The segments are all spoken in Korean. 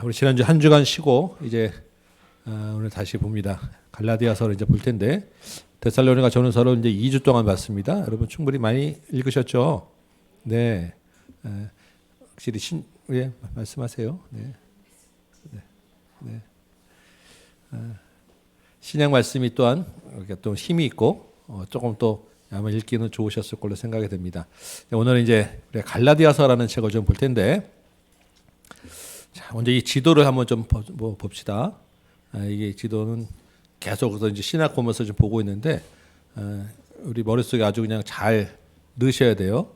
우리 지난주 한 주간 쉬고 이제 오늘 다시 봅니다. 갈라디아서를 이제 볼 텐데 데살로니가 전후서를 이제 2주 동안 봤습니다. 여러분 충분히 많이 읽으셨죠? 네. 확실히 예, 말씀하세요. 네. 네. 네. 신약 말씀이 또한 이렇게 또 힘이 있고 조금 또 아마 읽기는 좋으셨을 걸로 생각이 됩니다. 오늘은 이제 갈라디아서라는 책을 좀 볼 텐데, 자, 먼저 이 지도를 한번 좀 봅시다. 이게 지도는 계속 이제 신학 보면서 좀 보고 있는데, 우리 머릿속에 아주 그냥 잘 넣으셔야 돼요.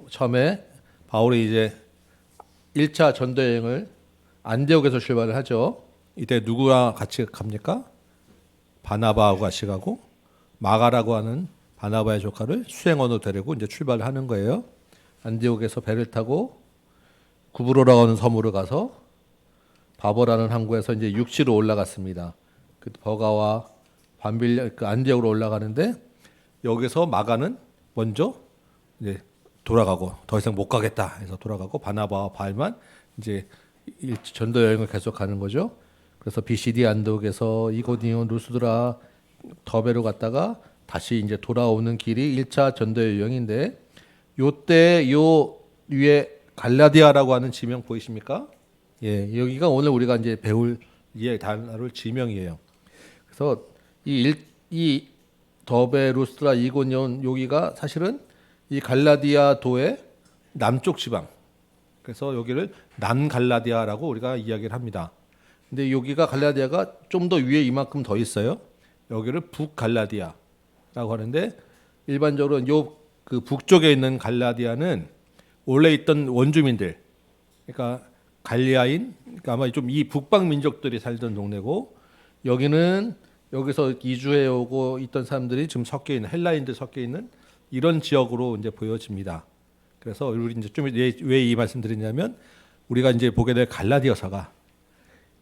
처음에 바울이 이제 1차 전도 여행을 안디옥에서 출발을 하죠. 이때 누구와 같이 갑니까? 바나바하고 같이 가고 마가라고 하는 바나바의 조카를 수행원으로 데리고 이제 출발을 하는 거예요. 안디옥에서 배를 타고 구브로라고 하는 섬으로 가서 바보라는 항구에서 이제 육지로 올라갔습니다. 그 버가와 반빌려 그 안디옥으로 올라가는데 여기서 마가는 먼저 이제 돌아가고 더 이상 못 가겠다 해서 돌아가고 바나바와 바울만 이제 전도 여행을 계속하는 거죠. 그래서 비시디 안디옥에서 이고니온 루스드라 더베로 갔다가 다시 이제 돌아오는 길이 1차 전도 여행인데, 요때 요 위에 갈라디아라고 하는 지명 보이십니까? 예, 여기가 오늘 우리가 이제 배울 예 다룰 지명이에요. 그래서 이 더베, 루스드라, 이고니온 여기가 사실은 이 갈라디아 도의 남쪽 지방. 그래서 여기를 남갈라디아라고 우리가 이야기를 합니다. 근데 여기가 갈라디아가 좀 더 위에 이만큼 더 있어요. 여기를 북갈라디아라고 하는데, 일반적으로 요 그 북쪽에 있는 갈라디아는 원래 있던 원주민들, 그러니까 갈리아인, 그러니까 아마 좀 이 북방 민족들이 살던 동네고, 여기는 여기서 이주해 오고 있던 사람들이 지금 섞여 있는 헬라인들 섞여 있는 이런 지역으로 이제 보여집니다. 그래서 우리 이제 좀 왜 이 말씀 드리냐면, 우리가 이제 보게 될 갈라디아서가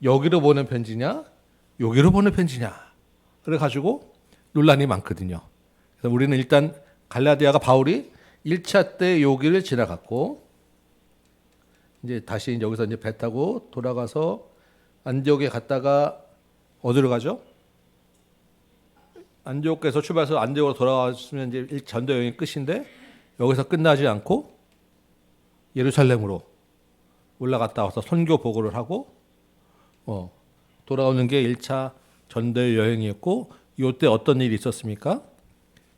여기로 보낸 편지냐, 여기로 보낸 편지냐, 그래 가지고 논란이 많거든요. 그래서 우리는 일단 갈라디아가 바울이 1차 때 여기를 지나갔고, 이제 다시 여기서 이제 배 타고 돌아가서 안디옥에 갔다가 어디로 가죠? 안디옥에서 출발해서 안디옥으로 돌아왔으면 이제 전도 여행이 끝인데, 여기서 끝나지 않고 예루살렘으로 올라갔다 와서 선교 보고를 하고 돌아오는 게 1차 전도 여행이었고, 이때 어떤 일이 있었습니까?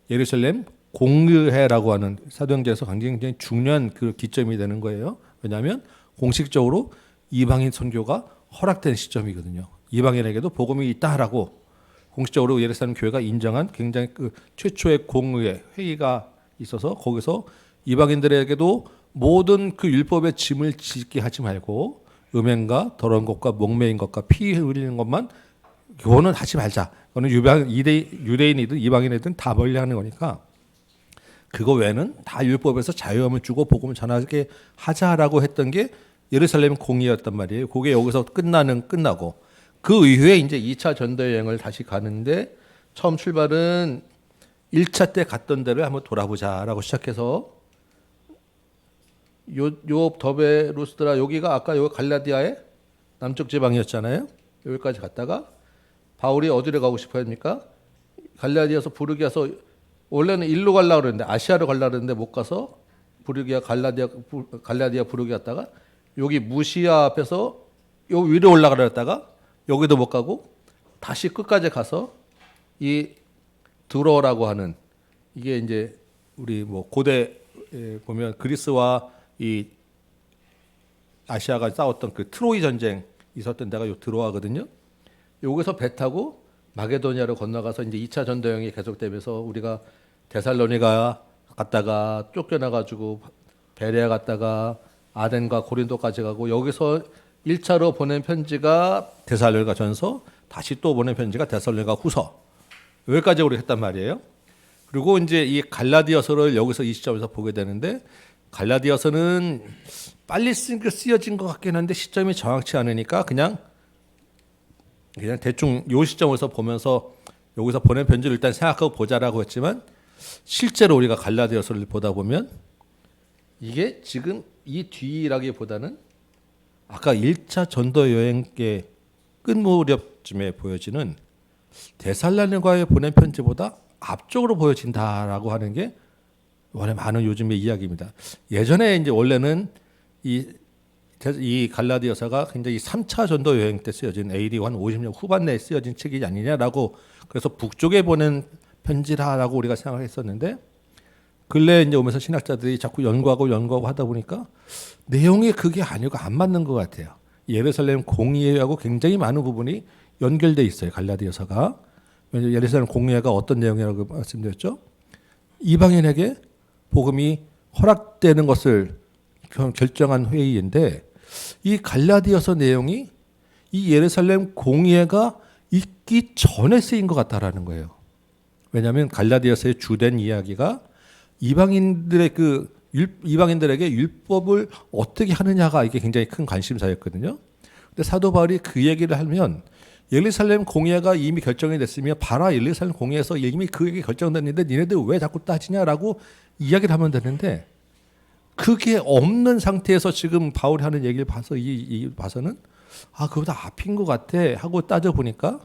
예루살렘 공의회라고 하는 사도행전에서 굉장히 중요한 그 기점이 되는 거예요. 왜냐하면 공식적으로 이방인 선교가 허락된 시점이거든요. 이방인에게도 복음이 있다라고 공식적으로 예루살렘 교회가 인정한 굉장히 그 최초의 공의회 회의가 있어서, 거기서 이방인들에게도 모든 그 율법의 짐을 짓게 하지 말고 음행과 더러운 것과 목매인 것과 피 흘리는 것만 그거는 하지 말자. 그거는 유대인이든 이방인이든 다 멀리하는 거니까 그거 외에는 다 율법에서 자유함을 주고 복음을 전하게 하자라고 했던 게 예루살렘 공의였단 말이에요. 그게 여기서 끝나고 그 이후에 이제 2차 전도 여행을 다시 가는데, 처음 출발은 1차 때 갔던 데를 한번 돌아보자라고 시작해서 요 더베, 루스드라 여기가 아까 요 갈라디아의 남쪽 지방이었잖아요. 여기까지 갔다가 바울이 어디로 가고 싶어 합니까? 갈라디아서 부르기아서 원래는 일로 가려고 그랬는데 아시아로 가려고 그랬는데 못 가서 부르기아 갈라디아 부르기아 갔다가 여기 무시아 앞에서 요 위로 올라가려 했다가 여기도 못 가고 다시 끝까지 가서 이 드로라고 하는, 이게 이제 우리 뭐 고대 보면 그리스와 이 아시아가 싸웠던 그 트로이 전쟁 있었던 데가 요 드로아거든요. 여기서 배 타고 마게도니아로 건너가서 이제 2차 전도 여행이 계속되면서 우리가 데살로니가 갔다가 쫓겨나가지고 베레아 갔다가 아덴과 고린도까지 가고, 여기서 1차로 보낸 편지가 데살로니가 전서, 다시 또 보낸 편지가 데살로니가 후서, 여기까지 우리 했단 말이에요. 그리고 이제 이 갈라디아서를 여기서 이 시점에서 보게 되는데, 갈라디아서는 빨리 쓰여진 것 같긴 한데 시점이 정확치 않으니까 그냥 대충 요 시점에서 보면서 여기서 보낸 편지를 일단 생각하고 보자라고 했지만, 실제로 우리가 갈라디아서를 보다 보면 이게 지금 이 뒤라기보다는 아까 1차 전도 여행의 끝 무렵쯤에 보여지는 데살로니가에 보낸 편지보다 앞쪽으로 보여진다라고 하는 게 원래 많은 요즘의 이야기입니다. 예전에 이제 원래는 이 갈라디아서가 굉장히 3차 전도 여행 때 쓰여진 AD 한 50년 후반 내에 쓰여진 책이 아니냐라고, 그래서 북쪽에 보낸 편지라고 우리가 생각했었는데, 근래 이제 오면서 신학자들이 자꾸 연구하고 하다 보니까 내용이 그게 아니고 안 맞는 것 같아요. 예루살렘 공의회하고 굉장히 많은 부분이 연결돼 있어요. 갈라디아서가. 예루살렘 공의회가 어떤 내용이라고 말씀드렸죠? 이방인에게 복음이 허락되는 것을 결정한 회의인데, 이 갈라디아서 내용이 이 예루살렘 공의회가 있기 전에 쓰인 것 같다라는 거예요. 왜냐하면 갈라디아서의 주된 이야기가 이방인들에게 율법을 어떻게 하느냐가 이게 굉장히 큰 관심사였거든요. 근데 사도 바울이 그 얘기를 하면 예루살렘 공의회가 이미 결정이 됐으며 봐라, 예루살렘 공의회에서 이미 그 얘기 결정됐는데 니네들 왜 자꾸 따지냐라고 이야기를 하면 되는데, 그게 없는 상태에서 지금 바울이 하는 얘기를 봐서 봐서는 그보다 앞인 것 같아 하고 따져 보니까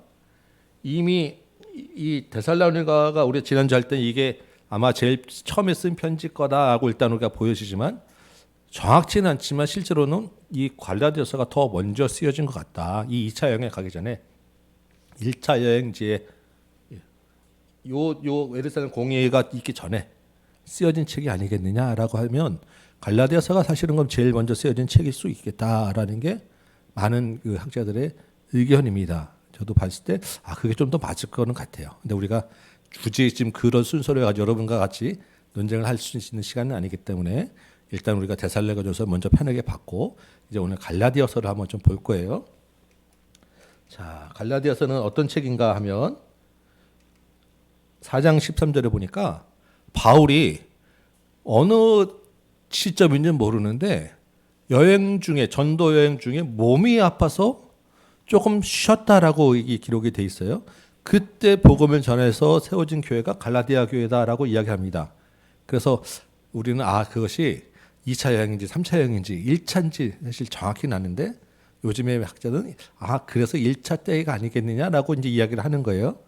이미 이 데살로니가가 우리 지난주 할 때 이게 아마 제일 처음에 쓴 편지 거다라고 일단 우리가 보여지지만 정확치는 않지만 실제로는 이 갈라디아서가 더 먼저 쓰여진 것 같다. 이 2차 여행에 가기 전에 1차 여행지에 요 예루살렘 공의회가 있기 전에 쓰여진 책이 아니겠느냐라고 하면 갈라디아서가 사실은 그럼 제일 먼저 쓰여진 책일 수 있겠다라는 게 많은 그 학자들의 의견입니다. 저도 봤을 때 그게 좀 더 맞을 거는 같아요. 근데 우리가 굳이 지금 그런 순서를 가지고 여러분과 같이 논쟁을 할 수 있는 시간은 아니기 때문에 일단 우리가 데살로니가전서 먼저 편하게 봤고, 이제 오늘 갈라디아서를 한번 좀 볼 거예요. 자, 갈라디아서는 어떤 책인가 하면 4장 13절에 보니까 바울이 어느 시점인지는 모르는데 전도 여행 중에 몸이 아파서 조금 쉬었다라고 이 기록이 돼 있어요. 그때 복음을 전해서 세워진 교회가 갈라디아 교회다라고 이야기합니다. 그래서 우리는 그것이 2차 여행인지 3차 여행인지 1차인지 사실 정확히는 아는데, 요즘의 학자들은 그래서 1차 때가 아니겠느냐라고 이제 이야기를 하는 거예요.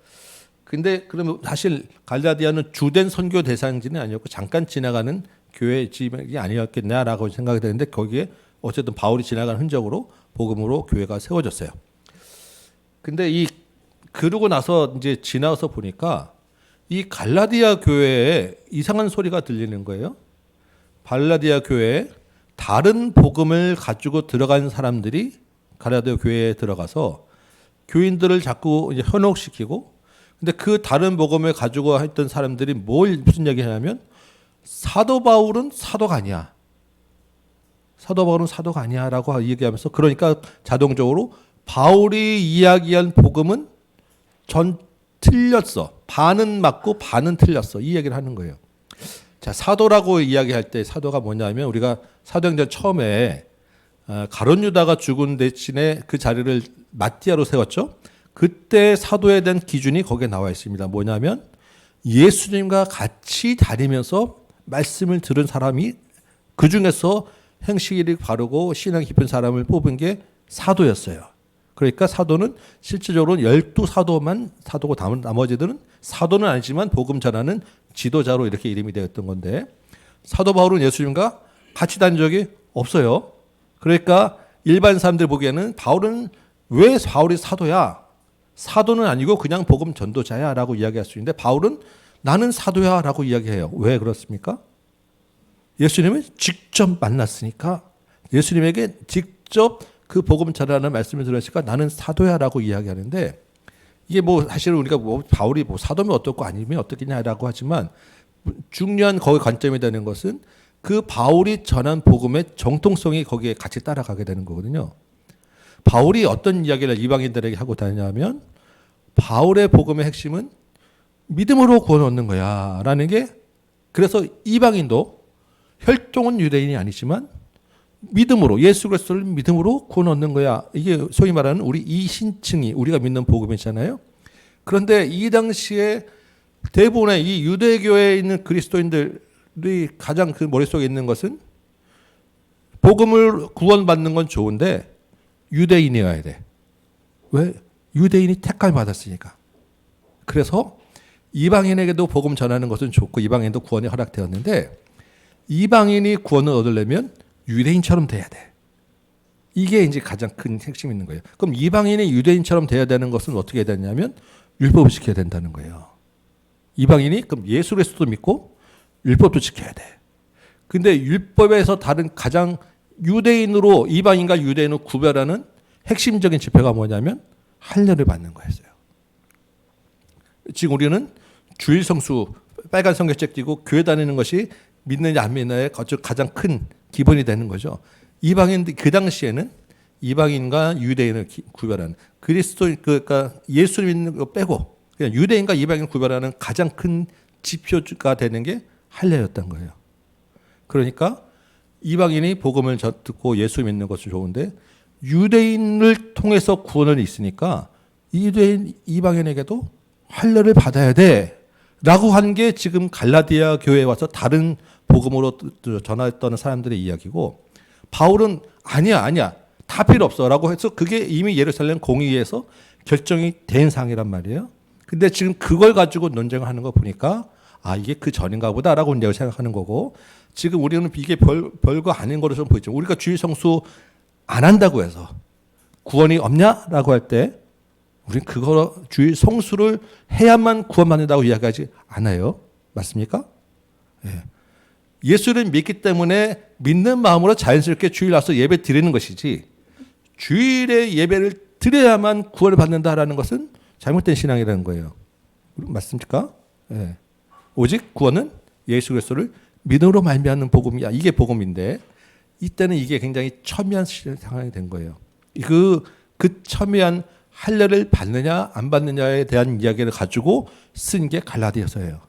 근데 그러면 사실 갈라디아는 주된 선교 대상지는 아니었고 잠깐 지나가는 교회 지역이 아니었겠냐라고 생각이 되는데, 거기에 어쨌든 바울이 지나가는 흔적으로 복음으로 교회가 세워졌어요. 근데 그러고 나서 이제 지나서 보니까 이 갈라디아 교회에 이상한 소리가 들리는 거예요. 갈라디아 교회에 다른 복음을 가지고 들어간 사람들이 갈라디아 교회에 들어가서 교인들을 자꾸 이제 현혹시키고, 근데 그 다른 복음을 가지고 했던 사람들이 무슨 얘기 하냐면 사도 바울은 사도가 아니야. 사도 바울은 사도가 아니야라고 얘기하면서, 그러니까 자동적으로 바울이 이야기한 복음은 틀렸어. 반은 맞고 반은 틀렸어. 이 얘기를 하는 거예요. 자, 사도라고 이야기할 때 사도가 뭐냐면, 우리가 사도행전 처음에 가룟 유다가 죽은 대신에 그 자리를 마띠아로 세웠죠. 그때 사도에 대한 기준이 거기에 나와 있습니다. 뭐냐면 예수님과 같이 다니면서 말씀을 들은 사람이 그 중에서 행실이 바르고 신앙 깊은 사람을 뽑은 게 사도였어요. 그러니까 사도는 실질적으로 12사도만 사도고, 나머지들은 사도는 아니지만 복음 전하는 지도자로 이렇게 이름이 되었던 건데, 사도 바울은 예수님과 같이 다닌 적이 없어요. 그러니까 일반 사람들 보기에는 왜 바울이 사도야? 사도는 아니고 그냥 복음 전도자야 라고 이야기할 수 있는데, 바울은 나는 사도야 라고 이야기해요. 왜 그렇습니까? 예수님을 직접 만났으니까, 예수님에게 직접 그 복음 전하는 말씀을 들었으니까 나는 사도야라고 이야기하는데, 이게 사실은 우리가 바울이 사도면 어떻고 아니면 어떻겠냐라고 하지만, 중요한 거기 관점이 되는 것은 그 바울이 전한 복음의 정통성이 거기에 같이 따라가게 되는 거거든요. 바울이 어떤 이야기를 이방인들에게 하고 다니냐면, 바울의 복음의 핵심은 믿음으로 구원 얻는 거야 라는 게, 그래서 이방인도 혈통은 유대인이 아니지만 믿음으로, 예수 그리스도를 믿음으로 구원 얻는 거야. 이게 소위 말하는 우리 이신층이 우리가 믿는 복음이잖아요. 그런데 이 당시에 대부분의 이 유대교회에 있는 그리스도인들이 가장 그 머릿속에 있는 것은 복음을 구원받는 건 좋은데 유대인이어야 돼. 왜? 유대인이 택함 받았으니까. 그래서 이방인에게도 복음 전하는 것은 좋고 이방인도 구원이 허락되었는데 이방인이 구원을 얻으려면 유대인처럼 돼야 돼. 이게 이제 가장 큰 핵심이 있는 거예요. 그럼 이방인이 유대인처럼 돼야 되는 것은 어떻게 해야 되냐면 율법을 지켜야 된다는 거예요. 이방인이 그럼 예수 그리스도도 믿고 율법도 지켜야 돼. 근데 율법에서 다른 가장 유대인으로 이방인과 유대인을 구별하는 핵심적인 지표가 뭐냐면 할례를 받는 거였어요. 지금 우리는 주일 성수 빨간 성경책 띄고 교회 다니는 것이 믿느냐 안 믿느냐의 가장 큰 기본이 되는 거죠. 이방인들 그 당시에는 이방인과 유대인을 구별하는 그리스도 그러니까 예수 믿는 거 빼고 그냥 유대인과 이방인을 구별하는 가장 큰 지표가 되는 게 할례였던 거예요. 그러니까 이방인이 복음을 듣고 예수 믿는 것은 좋은데 유대인을 통해서 구원을 있으니까 유대인 이방인에게도 할례를 받아야 돼라고 한 게 지금 갈라디아 교회에 와서 다른 복음으로 전했던 사람들의 이야기고 바울은 아니야 다 필요 없어라고 해서 그게 이미 예루살렘 공의회에서 결정이 된 상이란 말이에요. 근데 지금 그걸 가지고 논쟁을 하는 거 보니까 이게 그 전인가 보다라고 이제 생각하는 거고 지금 우리는 이게 별거 아닌 거로 좀 보이죠. 우리가 주일 성수 안 한다고 해서 구원이 없냐라고 할 때 우리는 그거 주일 성수를 해야만 구원받는다고 이야기하지 않아요. 맞습니까? 예. 예수를 믿기 때문에 믿는 마음으로 자연스럽게 주일 와서 예배 드리는 것이지 주일에 예배를 드려야만 구원을 받는다라는 것은 잘못된 신앙이라는 거예요. 맞습니까? 예. 오직 구원은 예수 그리스도를 믿음으로 말미암는 복음이야. 이게 복음인데 이때는 이게 굉장히 첨예한 상황이 된 거예요. 그 첨예한 할례를 받느냐 안 받느냐에 대한 이야기를 가지고 쓴 게 갈라디아서예요.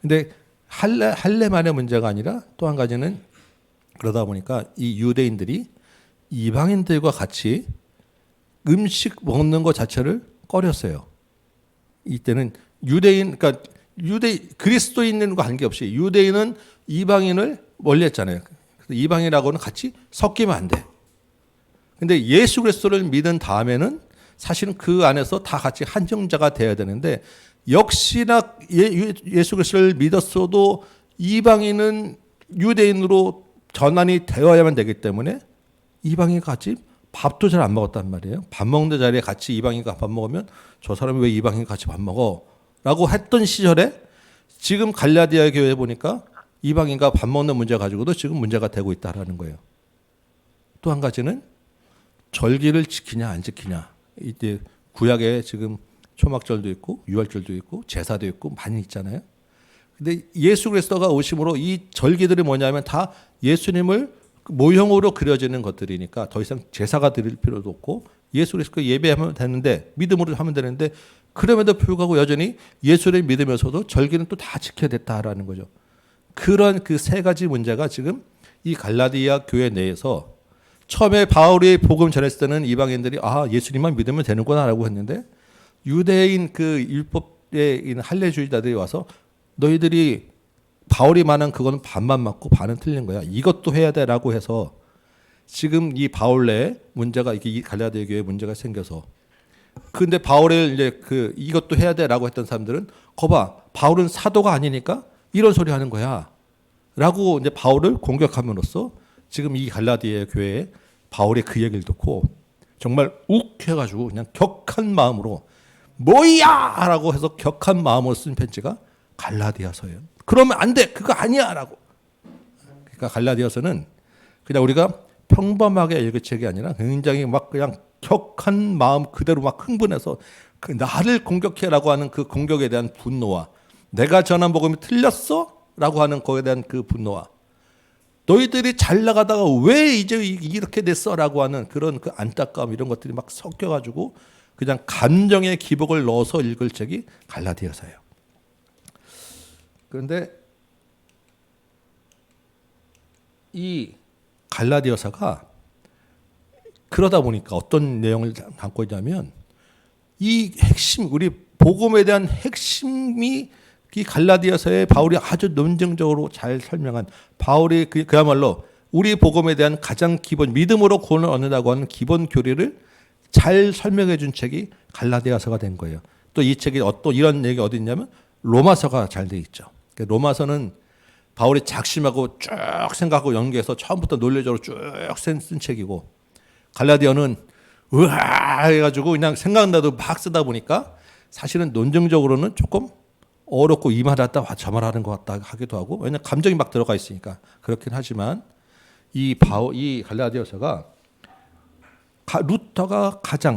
근데 할례만의 문제가 아니라 또 한 가지는 그러다 보니까 이 유대인들이 이방인들과 같이 음식 먹는 것 자체를 꺼렸어요. 이때는 그러니까 그리스도인과 관계없이 유대인은 이방인을 멀리했잖아요. 이방인하고는 같이 섞이면 안 돼. 근데 예수 그리스도를 믿은 다음에는 사실은 그 안에서 다 같이 한 형제가 돼야 되는데 역시나 예수 그리스도를 믿었어도 이방인은 유대인으로 전환이 되어야만 되기 때문에 이방인과 같이 밥도 잘 안 먹었단 말이에요. 밥 먹는 자리에 같이 이방인과 밥 먹으면 저 사람이 왜 이방인과 같이 밥 먹어? 라고 했던 시절에 지금 갈라디아 교회에 보니까 이방인과 밥 먹는 문제 가지고도 지금 문제가 되고 있다라는 거예요. 또 한 가지는 절기를 지키냐 안 지키냐. 이때 구약에 지금 초막절도 있고 유월절도 있고 제사도 있고 많이 있잖아요. 근데 예수 그리스도가 오심으로 이 절기들이 뭐냐면 다 예수님을 모형으로 그려지는 것들이니까 더 이상 제사가 드릴 필요도 없고 예수 그리스도 예배하면 되는데 믿음으로 하면 되는데 그럼에도 불구하고 여전히 예수를 믿으면서도 절기는 또 다 지켜야 됐다라는 거죠. 그런 그 세 가지 문제가 지금 이 갈라디아 교회 내에서 처음에 바울이 복음 전했을 때는 이방인들이 예수님만 믿으면 되는구나라고 했는데 유대인 그 율법에 있는 할례주의자들이 와서 너희들이 바울이 말한 그거는 반만 맞고 반은 틀린 거야. 이것도 해야 돼라고 해서 지금 이 바울 내에 문제가 이 갈라디아 교회에 문제가 생겨서 근데 바울을 이제 이것도 해야 돼라고 했던 사람들은 거봐 바울은 사도가 아니니까 이런 소리 하는 거야라고 이제 바울을 공격함으로써 지금 이 갈라디아 교회에 바울의 그 얘기를 듣고 정말 욱 해가지고 그냥 격한 마음으로 뭐야라고 해서 격한 마음으로 쓴 편지가 갈라디아서예요. 그러면 안 돼. 그거 아니야라고. 그러니까 갈라디아서는 그냥 우리가 평범하게 읽을 책이 아니라 굉장히 막 그냥 격한 마음 그대로 막 흥분해서 나를 공격해라고 하는 그 공격에 대한 분노와 내가 전한 복음이 틀렸어라고 하는 거에 대한 그 분노와 너희들이 잘 나가다가 왜 이제 이렇게 됐어라고 하는 그런 그 안타까움 이런 것들이 막 섞여가지고 그냥 감정의 기복을 넣어서 읽을 책이 갈라디아서예요. 그런데 이 갈라디아서가 그러다 보니까 어떤 내용을 담고 있냐면 이 핵심 우리 복음에 대한 핵심이 이 갈라디아서에 바울이 아주 논증적으로 잘 설명한 바울이 그야말로 우리 복음에 대한 가장 기본 믿음으로 구원을 얻는다고 하는 기본 교리를 잘 설명해 준 책이 갈라디아서가 된 거예요. 또 이 책이 또 이런 얘기 어디 있냐면 로마서가 잘 돼 있죠. 로마서는 바울이 작심하고 쭉 생각하고 연구해서 처음부터 논리적으로 쭉 쓴 책이고, 갈라디아는 으아 해가지고 그냥 생각나도 막 쓰다 보니까 사실은 논증적으로는 조금 어렵고 이 말 하다 저 말 하는 것 같다 하기도 하고, 왜냐하면 감정이 막 들어가 있으니까 그렇긴 하지만 이 갈라디아서가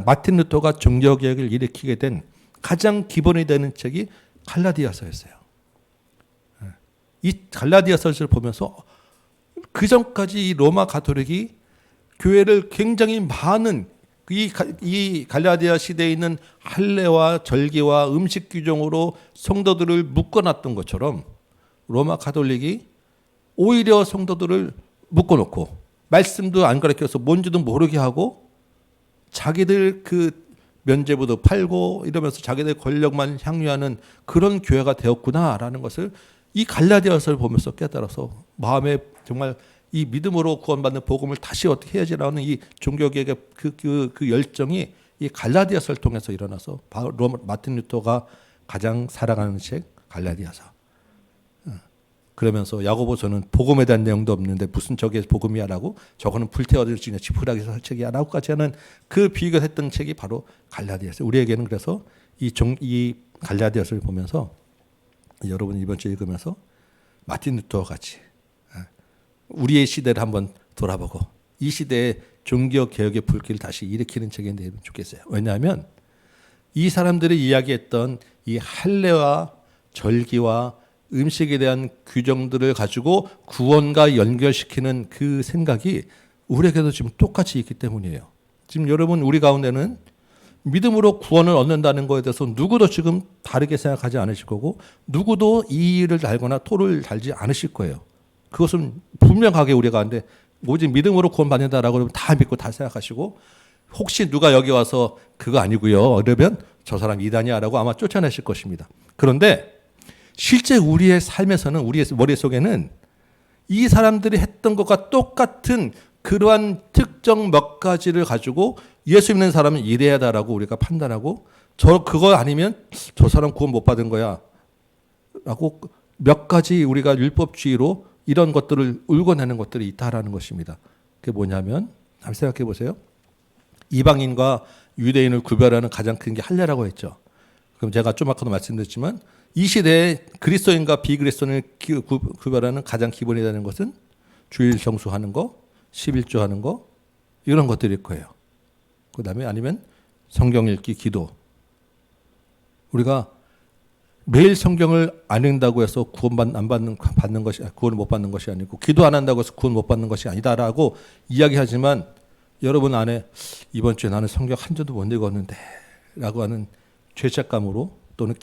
마틴 루터가 종교개혁을 일으키게 된 가장 기본이 되는 책이 갈라디아서였어요. 이 갈라디아서를 보면서 그 전까지 이 로마 가톨릭이 교회를 굉장히 많은 이 갈라디아 시대에 있는 할례와 절기와 음식 규정으로 성도들을 묶어놨던 것처럼 로마 가톨릭이 오히려 성도들을 묶어놓고 말씀도 안 가르쳐서 뭔지도 모르게 하고 자기들 그 면죄부도 팔고 이러면서 자기들 권력만 향유하는 그런 교회가 되었구나라는 것을 이 갈라디아서를 보면서 깨달아서 마음에 정말 이 믿음으로 구원받는 복음을 다시 어떻게 해야지라는 이 종교개혁의 그 열정이 이 갈라디아서를 통해서 일어나서 마틴 루터가 가장 사랑하는 책 갈라디아서. 그러면서 야고보서는 복음에 대한 내용도 없는데 무슨 저게 복음이야라고, 저거는 불태워질 수 있는 지푸라기 설책이야라고까지 하는 그 비교를 했던 책이 바로 갈라디아서. 우리에게는 그래서 이 갈라디아서를 보면서 여러분 이번 주에 읽으면서 마틴 루터 같이 우리의 시대를 한번 돌아보고 이 시대의 종교 개혁의 불길을 다시 일으키는 책이 되면 좋겠어요. 왜냐하면 이 사람들이 이야기했던 이 할례와 절기와 음식에 대한 규정들을 가지고 구원과 연결시키는 그 생각이 우리에게도 지금 똑같이 있기 때문이에요. 지금 여러분 우리 가운데는 믿음으로 구원을 얻는다는 것에 대해서 누구도 지금 다르게 생각하지 않으실 거고 누구도 이의를 달거나 토를 달지 않으실 거예요. 그것은 분명하게 우리가 하는데 오직 믿음으로 구원받는다라고 하면 다 믿고 다 생각하시고, 혹시 누가 여기 와서 그거 아니고요 그러면 저 사람 이단이야라고 아마 쫓아내실 것입니다. 그런데 실제 우리의 삶에서는 우리의 머릿속에는 이 사람들이 했던 것과 똑같은 그러한 특정 몇 가지를 가지고 예수 믿는 사람은 이래야 다라고 우리가 판단하고, 그거 아니면 저 사람 구원 못 받은 거야 라고 몇 가지 우리가 율법주의로 이런 것들을 울고내는 것들이 있다라는 것입니다. 그게 뭐냐면 한번 생각해 보세요. 이방인과 유대인을 구별하는 가장 큰 게 할례라고 했죠. 그럼 제가 좀 아까도 말씀드렸지만 이 시대에 그리스도인과 비그리스도인을 구별하는 가장 기본이 되는 것은 주일 성수하는 거, 11조 하는 거, 이런 것들일 거예요. 그 다음에 아니면 성경 읽기, 기도. 우리가 매일 성경을 안 읽는다고 해서 구원을 못 받는 것이 아니고, 기도 안 한다고 해서 구원 못 받는 것이 아니다라고 이야기하지만, 여러분 안에 이번 주에 나는 성경 한 절도 못 읽었는데 라고 하는 죄책감으로, 또는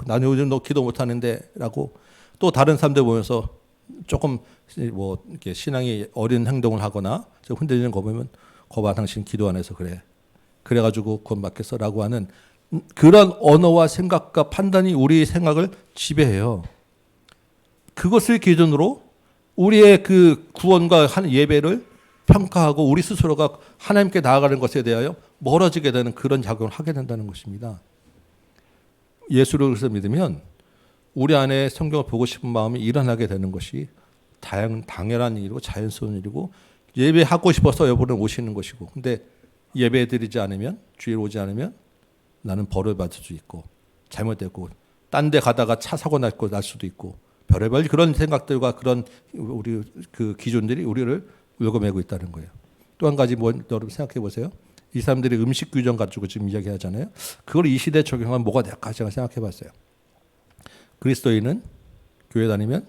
나는 요즘 너 기도 못 하는데 라고 또 다른 사람들 보면서 조금 뭐 이렇게 신앙이 어린 행동을 하거나 흔들리는 거 보면 거봐 당신 기도 안 해서 그래가지고 구원 받겠어 라고 하는 그런 언어와 생각과 판단이 우리의 생각을 지배해요. 그것을 기준으로 우리의 그 구원과 하는 예배를 평가하고 우리 스스로가 하나님께 나아가는 것에 대하여 멀어지게 되는 그런 작용을 하게 된다는 것입니다. 예수를 그래서 믿으면 우리 안에 성경을 보고 싶은 마음이 일어나게 되는 것이 당연한 일이고 자연스러운 일이고, 예배하고 싶어서 여러분은 오시는 것이고, 근데 예배 드리지 않으면, 주일 오지 않으면 나는 벌을 받을 수 있고, 잘못됐고, 딴 데 가다가 차 사고 날 수도 있고, 별의별 그런 생각들과 그런 우리 그 기준들이 우리를 울고매고 있다는 거예요. 또 한 가지 여러분 생각해 보세요. 이 사람들이 음식 규정 가지고 지금 이야기하잖아요. 그걸 이 시대에 적용하면 뭐가 될까 제가 생각해 봤어요. 그리스도인은 교회 다니면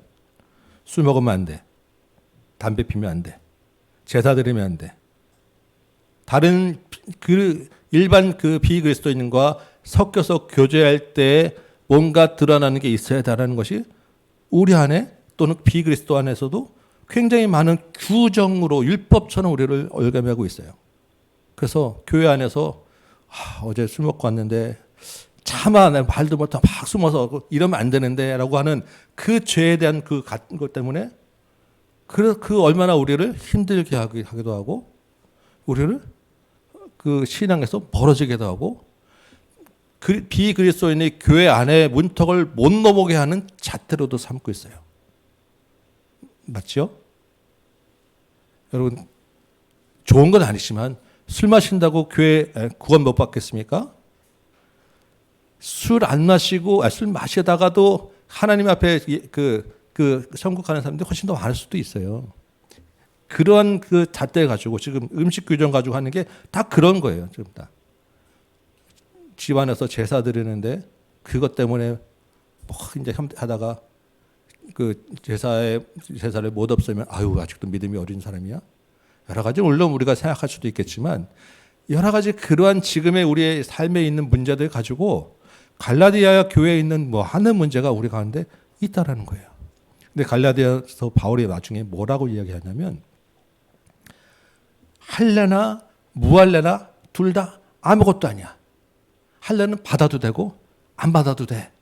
술 먹으면 안 돼. 담배 피면 안 돼. 제사 드리면 안 돼. 다른 일반 비그리스도인과 섞여서 교제할 때 뭔가 드러나는 게 있어야 되라는 것이 우리 안에 또는 비그리스도 안에서도 굉장히 많은 규정으로 율법처럼 우리를 올가매고 있어요. 그래서 교회 안에서 어제 술 먹고 왔는데 차마 말도 못하고 막 숨어서 이러면 안 되는데 라고 하는 그 죄에 대한 것 때문에 그 얼마나 우리를 힘들게 하기도 하고 우리를 그 신앙에서 벌어지게도 하고 비그리스도인의 교회 안에 문턱을 못 넘어게 하는 잣대로도 삼고 있어요. 맞죠? 여러분 좋은 건 아니지만 술 마신다고 교회 구원 못 받겠습니까? 술 안 마시고 술 마시다가도 하나님 앞에 그 천국 가는 사람들이 훨씬 더 많을 수도 있어요. 그런 그 잣대 가지고 지금 음식 규정 가지고 하는 게 다 그런 거예요. 지금 다 집안에서 제사 드리는데 그것 때문에 뭐 이제 하다가 그 제사를 못 없애면 아유 아직도 믿음이 어린 사람이야. 여러 가지 물론 우리가 생각할 수도 있겠지만 여러 가지 그러한 지금의 우리의 삶에 있는 문제들 가지고 갈라디아 교회에 있는 뭐 하는 문제가 우리 가운데 있다라는 거예요. 근데 갈라디아서 바울이 나중에 뭐라고 이야기하냐면 할래나 무할래나 둘 다 아무것도 아니야. 할래는 받아도 되고 안 받아도 돼.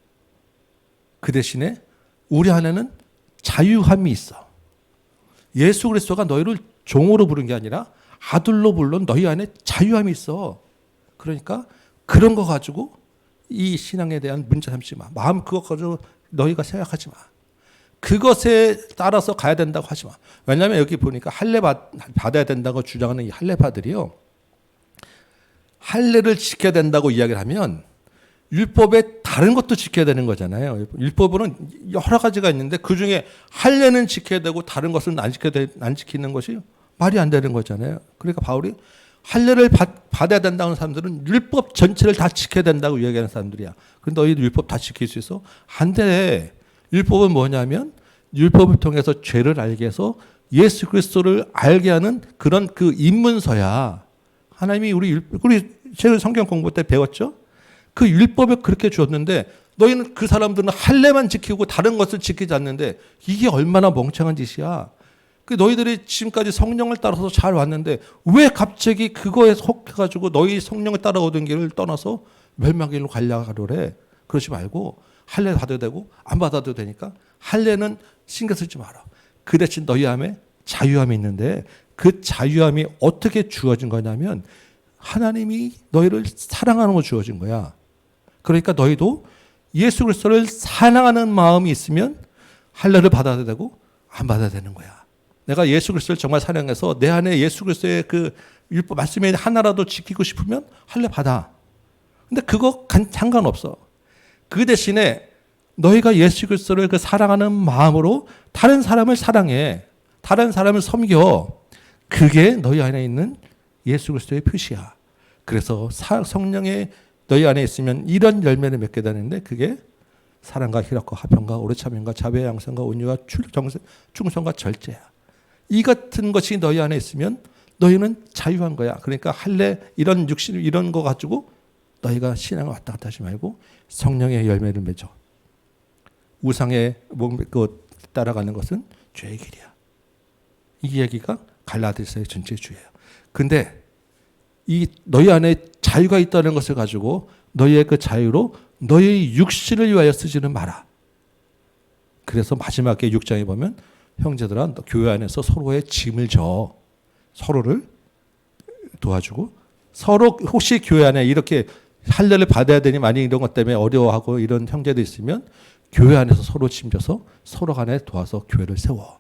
그 대신에 우리 안에는 자유함이 있어. 예수 그리스도가 너희를 종으로 부른 게 아니라 아들로 불러 너희 안에 자유함이 있어. 그러니까 그런 거 가지고 이 신앙에 대한 문제 삼지 마. 마음 그것 가지고 너희가 생각하지 마. 그것에 따라서 가야 된다고 하지 마. 왜냐하면 여기 보니까 할례 받아야 된다고 주장하는 이 할례파들이요. 할례를 지켜야 된다고 이야기를 하면 율법에 다른 것도 지켜야 되는 거잖아요. 율법은 여러 가지가 있는데 그중에 할례는 지켜야 되고 다른 것은 안 지키는 것이 말이 안 되는 거잖아요. 그러니까 바울이 할례를 받아야 된다는 사람들은 율법 전체를 다 지켜야 된다고 이야기하는 사람들이야. 그런데 너희 율법 다 지킬 수 있어? 안 돼. 율법은 뭐냐면 율법을 통해서 죄를 알게 해서 예수 그리스도를 알게 하는 그런 그 입문서야. 하나님이 우리 성경 공부 때 배웠죠? 그 율법을 그렇게 주었는데 너희는 그 사람들은 할례만 지키고 다른 것을 지키지 않는데 이게 얼마나 멍청한 짓이야. 그 너희들이 지금까지 성령을 따라서 잘 왔는데 왜 갑자기 그거에 속해가지고 너희 성령을 따라오던 길을 떠나서 멸망길로 가려고 그래. 그러지 말고 할례 받아도 되고 안 받아도 되니까 할례는 신경 쓰지 마라. 그 대신 너희 안에 자유함이 있는데 그 자유함이 어떻게 주어진 거냐면 하나님이 너희를 사랑하는 거 주어진 거야. 그러니까 너희도 예수 그리스도를 사랑하는 마음이 있으면 할례를 받아도 되고 안 받아도 되는 거야. 내가 예수 그리스도를 정말 사랑해서 내 안에 예수 그리스도의 그 율법 말씀에 하나라도 지키고 싶으면 할례 받아. 근데 그거 상관없어. 그 대신에 너희가 예수 그리스도를 그 사랑하는 마음으로 다른 사람을 사랑해. 다른 사람을 섬겨. 그게 너희 안에 있는 예수 그리스도의 표시야. 그래서 성령의 너희 안에 있으면 이런 열매를 맺게 되는데 그게 사랑과 희락과 화평과 오래 참음과 자비와 양선과 온유와 충성과 절제야. 이 같은 것이 너희 안에 있으면 너희는 자유한 거야. 그러니까 할례 이런 육신 이런 거 가지고 너희가 신앙을 왔다 갔다 하지 말고 성령의 열매를 맺어. 우상에 따라가는 것은 죄의 길이야. 이 얘기가 갈라디아서의 전체 주예요. 근데 이 너희 안에 자유가 있다는 것을 가지고 너희의 그 자유로 너희의 육신을 위하여 쓰지는 마라. 그래서 마지막에 6장에 보면 형제들아 교회 안에서 서로의 짐을 져. 서로를 도와주고 서로 혹시 교회 안에 이렇게 할례를 받아야 되니 많이 이런 것 때문에 어려워하고 이런 형제들 있으면 교회 안에서 서로 짐져서 서로 간에 도와서 교회를 세워.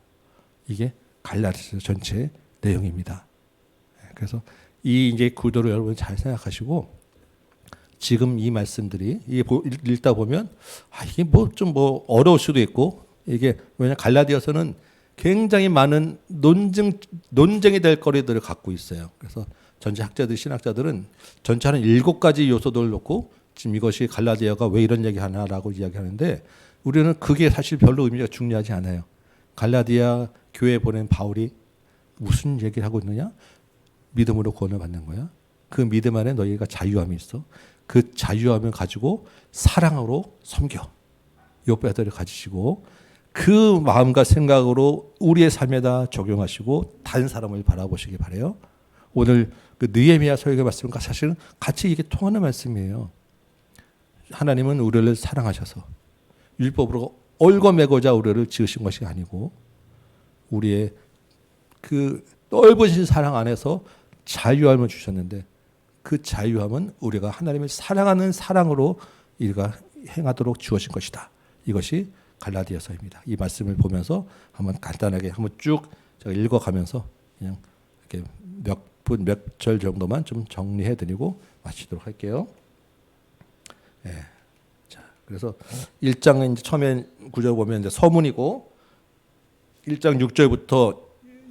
이게 갈라디아서 전체 내용입니다. 그래서 이 이제 구도를 여러분 잘 생각하시고 지금 이 말씀들이 읽다 보면 이게 좀 어려울 수도 있고 이게 왜냐 갈라디아서는 굉장히 많은 논쟁이 될 거리들을 갖고 있어요. 그래서 전체 학자들 신학자들은 전체 한 7가지 요소들을 놓고 지금 이것이 갈라디아가 왜 이런 얘기하나라고 이야기하는데 우리는 그게 사실 별로 의미가 중요하지 않아요. 갈라디아 교회에 보낸 바울이 무슨 얘기를 하고 있느냐? 믿음으로 구원을 받는 거야. 그 믿음 안에 너희가 자유함이 있어. 그 자유함을 가지고 사랑으로 섬겨. 요 뼈들을 가지시고 그 마음과 생각으로 우리의 삶에다 적용하시고 다른 사람을 바라보시기 바라요. 오늘 그 느헤미야 설교 말씀과 사실은 같이 이게 통하는 말씀이에요. 하나님은 우리를 사랑하셔서 율법으로 얽어매고자 우리를 지으신 것이 아니고 우리의 그 넓으신 사랑 안에서 자유함을 주셨는데 그 자유함은 우리가 하나님을 사랑하는 사랑으로 우리가 행하도록 주어진 것이다. 이것이 갈라디아서입니다. 이 말씀을 보면서 한번 간단하게 한번 쭉 제가 읽어가면서 그냥 이렇게 몇 분, 몇 절 정도만 좀 정리해드리고 마치도록 할게요. 예. 자, 그래서 1장은 이제 처음에 구절 보면 이제 서문이고 1장 6절부터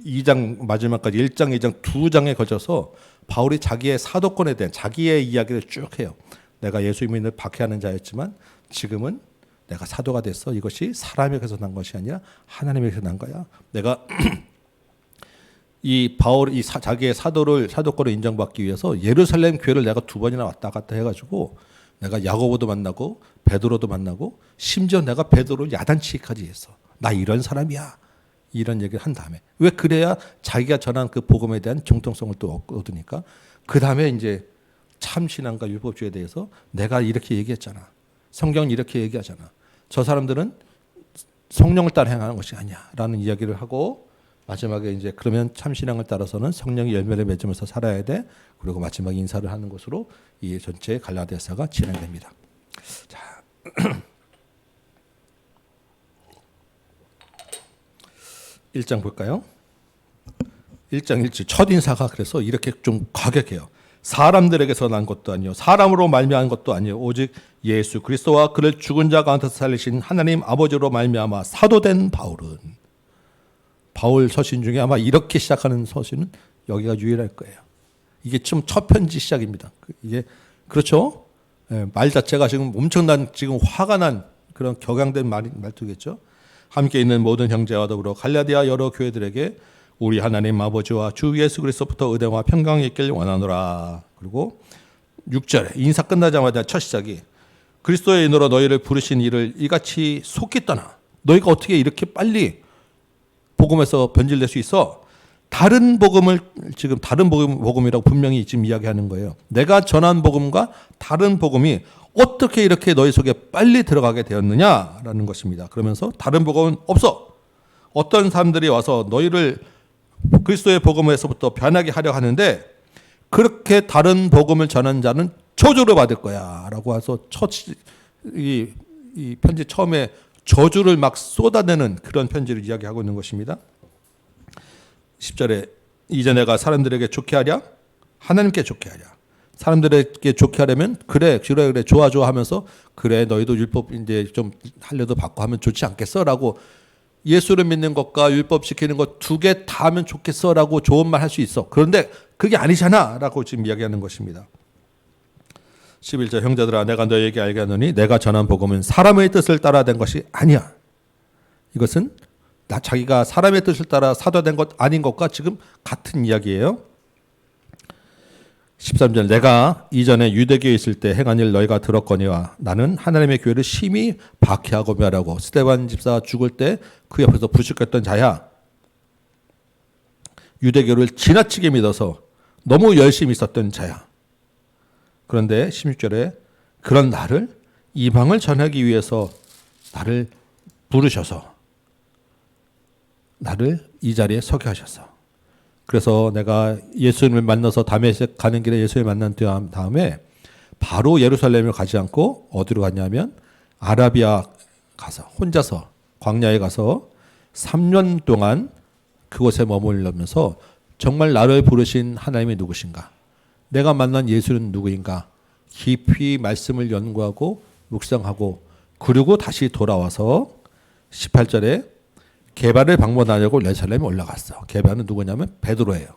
2장 마지막까지 1장, 2장 두 장에 걸쳐서 바울이 자기의 사도권에 대한 자기의 이야기를 쭉 해요. 내가 예수님을 박해하는 자였지만 지금은 내가 사도가 됐어. 이것이 사람에게서 난 것이 아니라 하나님에게서 난 거야. 내가 이 바울이 자기의 사도권을 인정받기 위해서 예루살렘 교회를 내가 2번이나 왔다 갔다 해가지고 내가 야고보도 만나고 베드로도 만나고 심지어 내가 베드로를 야단치기까지 했어. 나 이런 사람이야. 이런 얘기를 한 다음에 왜 그래야 자기가 전한 그 복음에 대한 정통성을 또 얻으니까 그 다음에 이제 참신앙과 율법주의에 대해서 내가 이렇게 얘기했잖아. 성경은 이렇게 얘기하잖아. 저 사람들은 성령을 따라 행하는 것이 아니야라는 이야기를 하고 마지막에 이제 그러면 참신앙을 따라서는 성령의 열매를 맺으면서 살아야 돼. 그리고 마지막 인사를 하는 것으로 이 전체 갈라디아서가 진행됩니다. 자, 1장 볼까요? 1장 1절 첫 인사가 그래서 이렇게 좀 과격해요. 사람들에게서 난 것도 아니요 사람으로 말미암은 것도 아니요 오직 예수 그리스도와 그를 죽은 자 가운데서 살리신 하나님 아버지로 말미암아 사도된 바울은 바울 서신 중에 아마 이렇게 시작하는 서신은 여기가 유일할 거예요. 이게 좀 첫 편지 시작입니다. 이게 그렇죠? 말 자체가 지금 엄청난 지금 화가 난 그런 격양된 말투겠죠. 함께 있는 모든 형제와 더불어 갈라디아 여러 교회들에게 우리 하나님 아버지와 주 예수 그리스도부터 은혜와 평강이 있길 원하노라. 그리고 6절에 인사 끝나자마자 첫 시작이 그리스도의 인으로 너희를 부르신 이를 이같이 속히 떠나. 너희가 어떻게 이렇게 빨리 복음에서 변질될 수 있어? 다른 복음을 지금 다른 복음이라고 분명히 지금 이야기하는 거예요. 내가 전한 복음과 다른 복음이 어떻게 이렇게 너희 속에 빨리 들어가게 되었느냐라는 것입니다. 그러면서 다른 복음은 없어. 어떤 사람들이 와서 너희를 그리스도의 복음에서부터 변하게 하려 하는데 그렇게 다른 복음을 전한 자는 저주를 받을 거야라고 해서 이 편지 처음에 저주를 막 쏟아내는 그런 편지를 이야기하고 있는 것입니다. 10절에 이제 내가 사람들에게 좋게 하랴? 하나님께 좋게 하랴? 사람들에게 좋게 하려면 그래 좋아 하면서 그래 너희도 율법 이제 좀 할려도 받고 하면 좋지 않겠어라고 예수를 믿는 것과 율법 지키는 것 2개 다 하면 좋겠어라고 좋은 말 할 수 있어. 그런데 그게 아니잖아라고 지금 이야기하는 것입니다. 11절 형제들아 내가 너희에게 알게 하노니 내가 전한 복음은 사람의 뜻을 따라 된 것이 아니야. 이것은 자기가 사람의 뜻을 따라 사도된 것 아닌 것과 지금 같은 이야기예요. 13절 내가 이전에 유대교에 있을 때 행한 일 너희가 들었거니와 나는 하나님의 교회를 심히 박해하고 멸하고 스데반 집사가 죽을 때 그 옆에서 부축했던 자야. 유대교를 지나치게 믿어서 너무 열심히 있었던 자야. 그런데 16절에 그런 나를 이방을 전하기 위해서 나를 부르셔서 나를 이 자리에 서게 하셨어. 그래서 내가 예수님을 만나서 다메섹 가는 길에 예수님을 만난 다음에 바로 예루살렘을 가지 않고 어디로 갔냐면 아라비아 가서 혼자서 광야에 가서 3년 동안 그곳에 머물면서 정말 나를 부르신 하나님이 누구신가? 내가 만난 예수는 누구인가? 깊이 말씀을 연구하고 묵상하고 그리고 다시 돌아와서 18절에 게바를 방문하려고 예루살렘에 올라갔어. 게바는 누구냐면 베드로예요.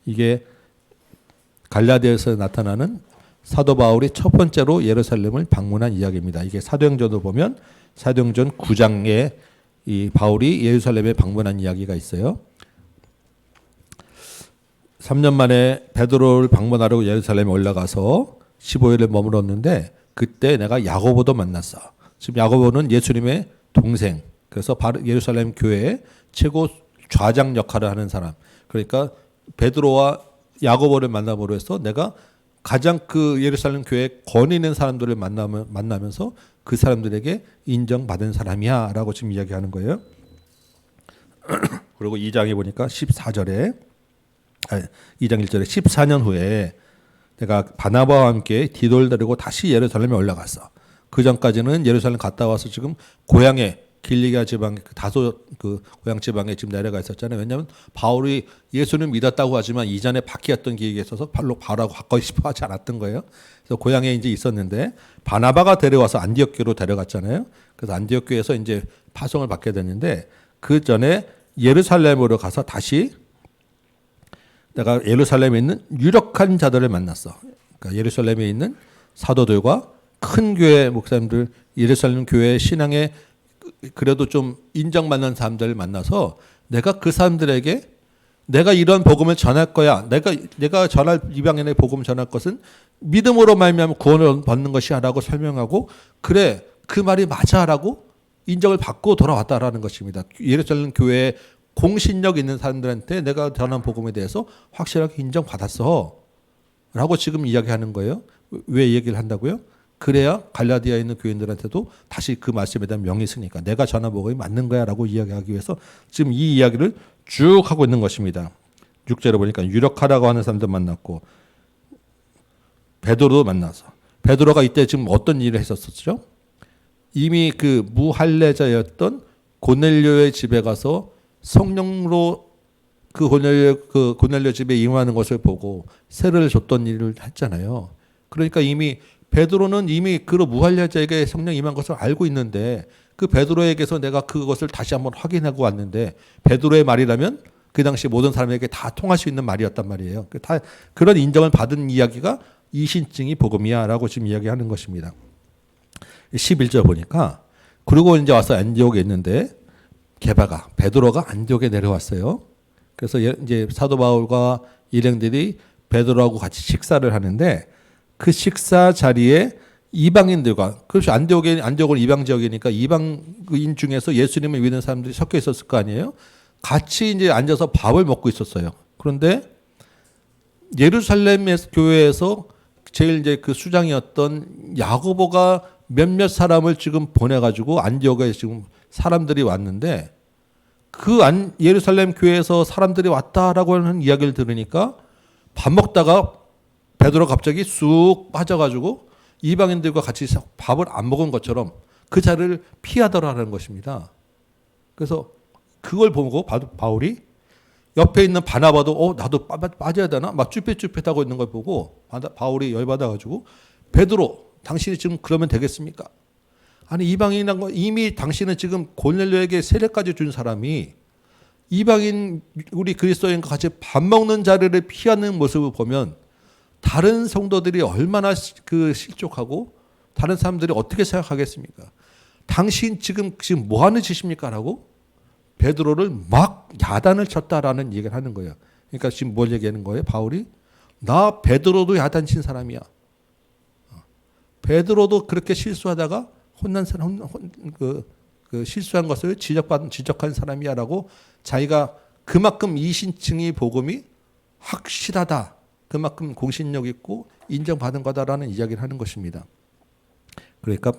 이게 갈라디아에서 나타나는 사도 바울이 첫 번째로 예루살렘을 방문한 이야기입니다. 이게 사도행전으로 보면 사도행전 9장에 이 바울이 예루살렘에 방문한 이야기가 있어요. 3년 만에 베드로를 방문하려고 예루살렘에 올라가서 15일을 머물었는데 그때 내가 야고보도 만났어. 지금 야고보는 예수님의 동생. 그래서 바로 예루살렘 교회의 최고 좌장 역할을 하는 사람. 그러니까 베드로와 야고보를 만남으로 해서 내가 가장 그 예루살렘 교회에 권위 있는 사람들을 만나면서 그 사람들에게 인정받은 사람이야 라고 지금 이야기하는 거예요. 그리고 2장에 보니까 14절에 2장 1절에 14년 후에 내가 바나바와 함께 디도를 데리고 다시 예루살렘에 올라갔어. 그 전까지는 예루살렘 갔다 와서 지금 고향에 길리기아 지방 다소 그 고향 지방에 지금 내려가 있었잖아요. 왜냐하면 바울이 예수는 믿었다고 하지만 이전에 바뀌었던 기획이 있어서 바울하고 가까이 싶어 하지 않았던 거예요. 그래서 고향에 이제 있었는데 바나바가 데려와서 안디옥교로 데려갔잖아요. 그래서 안디옥교에서 이제 파송을 받게 됐는데 그 전에 예루살렘으로 가서 다시 내가 예루살렘에 있는 유력한 자들을 만났어. 그러니까 예루살렘에 있는 사도들과 큰 교회 목사님들, 예루살렘 교회 신앙에 그래도 좀 인정받는 사람들을 만나서 내가 그 사람들에게 내가 이런 복음을 전할 거야. 내가 전할 이방인의 복음을 전할 것은 믿음으로 말미암아 구원을 받는 것이야라고 설명하고 그래 그 말이 맞아라고 인정을 받고 돌아왔다라는 것입니다. 예루살렘 교회에 공신력 있는 사람들한테 내가 전한 복음에 대해서 확실하게 인정받았어 라고 지금 이야기하는 거예요. 왜 이 얘기를 한다고요? 그래야 갈라디아에 있는 교인들한테도 다시 그 말씀에 대한 명이 있으니까 내가 전한 복음이 맞는 거야 라고 이야기하기 위해서 지금 이 이야기를 쭉 하고 있는 것입니다. 6절에 보니까 유력하다고 하는 사람들 만났고 베드로도 만나서 베드로가 이때 지금 어떤 일을 했었었죠? 이미 그 무할례자였던 고넬료의 집에 가서 성령으로 그 고넬료 집에 임하는 것을 보고 세례를 줬던 일을 했잖아요. 그러니까 이미 베드로는 이미 그 무할례자에게 성령 임한 것을 알고 있는데 그 베드로에게서 내가 그것을 다시 한번 확인하고 왔는데 베드로의 말이라면 그 당시 모든 사람에게 다 통할 수 있는 말이었단 말이에요. 다 그런 인정을 받은 이야기가 이 신증이 복음이야라고 지금 이야기하는 것입니다. 11절 보니까 그리고 이제 와서 안디옥에 있는데 베드로가 안디옥에 내려왔어요. 그래서 이제 사도 바울과 일행들이 베드로하고 같이 식사를 하는데 그 식사 자리에 이방인들과 그렇죠. 안디옥은 이방 지역이니까 이방인 중에서 예수님을 믿는 사람들이 섞여 있었을 거 아니에요. 같이 이제 앉아서 밥을 먹고 있었어요. 그런데 예루살렘 교회에서 제일 이제 그 수장이었던 야고보가 몇몇 사람을 지금 보내가지고 안디옥에 지금 사람들이 왔는데 예루살렘 교회에서 사람들이 왔다라고 하는 이야기를 들으니까 밥 먹다가 베드로 갑자기 쑥 빠져가지고 이방인들과 같이 밥을 안 먹은 것처럼 그 자리를 피하더라는 것입니다. 그래서 그걸 보고 바울이 옆에 있는 바나바도 나도 빠져야 되나? 막 쭈뼛쭈뼛하고 있는 걸 보고 바울이 열받아가지고 베드로 당신이 지금 그러면 되겠습니까? 아니 이방인이란 거 이미 당신은 지금 고넬료에게 세례까지 준 사람이 이방인 우리 그리스도인과 같이 밥 먹는 자리를 피하는 모습을 보면 다른 성도들이 얼마나 그 실족하고 다른 사람들이 어떻게 생각하겠습니까? 당신 지금 뭐 하는 짓입니까? 라고 베드로를 막 야단을 쳤다라는 얘기를 하는 거예요. 그러니까 지금 뭘 얘기하는 거예요? 바울이 나 베드로도 야단 친 사람이야. 베드로도 그렇게 실수하다가 혼난 사람, 그 실수한 것을 지적한 사람이야라고 자기가 그만큼 이신층의 복음이 확실하다. 그만큼 공신력 있고 인정받은 거다라는 이야기를 하는 것입니다. 그러니까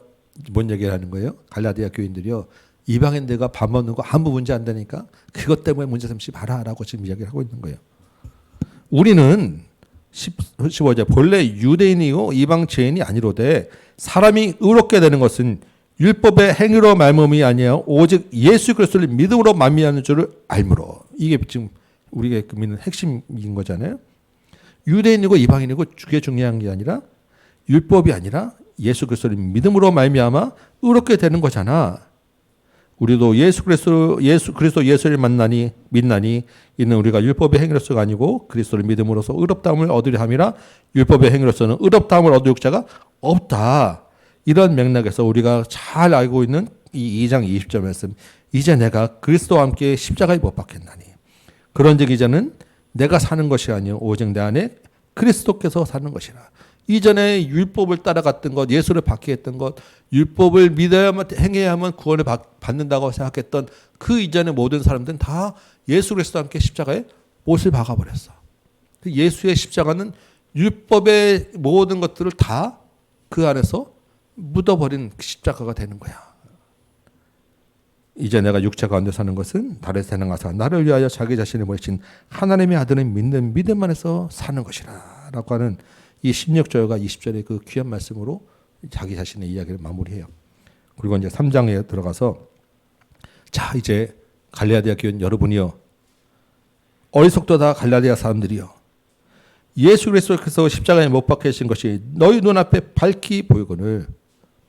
뭔 얘기를 하는 거예요? 갈라디아 교인들이요. 이방인들과 밥 먹는 거 아무 문제 안 되니까 그것 때문에 문제 삼지 마라라고 지금 이야기를 하고 있는 거예요. 우리는 15절 본래 유대인이요 이방 죄인이 아니로되 사람이 의롭게 되는 것은 율법의 행위로 말미암이 아니요 오직 예수 그리스도를 믿음으로 말미암는 줄을 알므로. 이게 지금 우리가 믿는 핵심인 거잖아요. 유대인이고 이방인이고 그게 중요한 게 아니라 율법이 아니라 예수 그리스도를 믿음으로 말미암아 의롭게 되는 거잖아. 우리도 예수를 믿나니 이는 우리가 율법의 행위로서가 아니고 그리스도를 믿음으로써 의롭다함을 얻으려 함이라. 율법의 행위로서는 의롭다함을 얻을 자가 없다. 이런 맥락에서 우리가 잘 알고 있는 이 2장 20절 말씀. 이제 내가 그리스도와 함께 십자가에 못 박혔나니 그런즉 이제는 내가 사는 것이 아니요 오직 내 안에 그리스도께서 사는 것이라. 이전에 율법을 따라갔던 것, 예수를 받게 했던 것, 율법을 믿어야만 행해야만 구원을 받는다고 생각했던 그 이전의 모든 사람들은 다 예수 그리스도와 함께 십자가에 못을 박아버렸어. 예수의 십자가는 율법의 모든 것들을 다 그 안에서 묻어버린 십자가가 되는 거야. 이제 내가 육체 가운데 사는 것은 달에서 행하사 나를 위하여 자기 자신을 보내신 하나님의 아들을 믿는 믿음 안에서 사는 것이라 라고 하는 이 16절과 20절의 그 귀한 말씀으로 자기 자신의 이야기를 마무리해요. 그리고 이제 3장에 들어가서 자 이제 갈라디아 교인 여러분이여 어리석도다 갈라디아 사람들이여 예수 그리스도께서 십자가에 못 박히신 것이 너희 눈앞에 밝히 보이거늘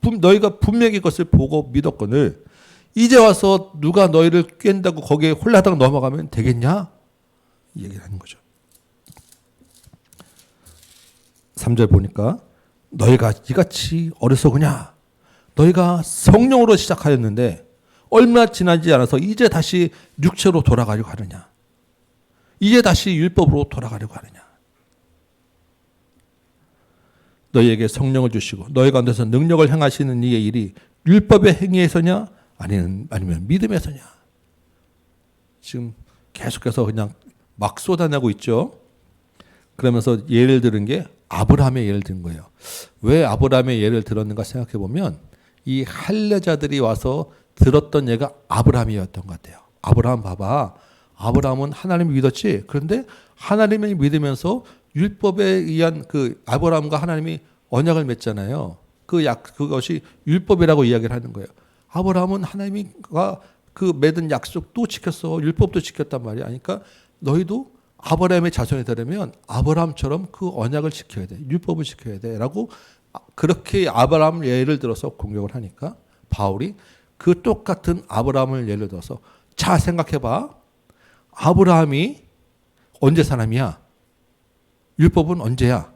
너희가 분명히 그것을 보고 믿었거늘 이제 와서 누가 너희를 깬다고 거기에 홀라당 넘어가면 되겠냐? 이 얘기를 하는 거죠. 3절 보니까 너희가 이같이 어리석으냐? 너희가 성령으로 시작하였는데 얼마 지나지 않아서 이제 다시 육체로 돌아가려고 하느냐? 이제 다시 율법으로 돌아가려고 하느냐? 너희에게 성령을 주시고 너희 가운데서 능력을 행하시는 이의 일이 율법의 행위에서냐? 아니면 믿음에서냐? 지금 계속해서 그냥 막 쏟아내고 있죠. 그러면서 예를 들은 게 아브라함의 예를 든 거예요. 왜 아브라함의 예를 들었는가 생각해 보면 이 할례자들이 와서 들었던 예가 아브라함이었던 것 같아요. 아브라함 봐봐. 아브라함은 하나님을 믿었지. 그런데 하나님을 믿으면서 율법에 의한 그 아브라함과 하나님이 언약을 맺잖아요. 그것이 율법이라고 이야기를 하는 거예요. 아브라함은 하나님과 그 맺은 약속도 지켰어. 율법도 지켰단 말이야. 그러니까 너희도 아브라함의 자손이 되려면 아브라함처럼 그 언약을 지켜야 돼. 율법을 지켜야 돼. 라고 그렇게 아브라함 예를 들어서 공격을 하니까 바울이 그 똑같은 아브라함을 예를 들어서 자 생각해봐. 아브라함이 언제 사람이야? 율법은 언제야?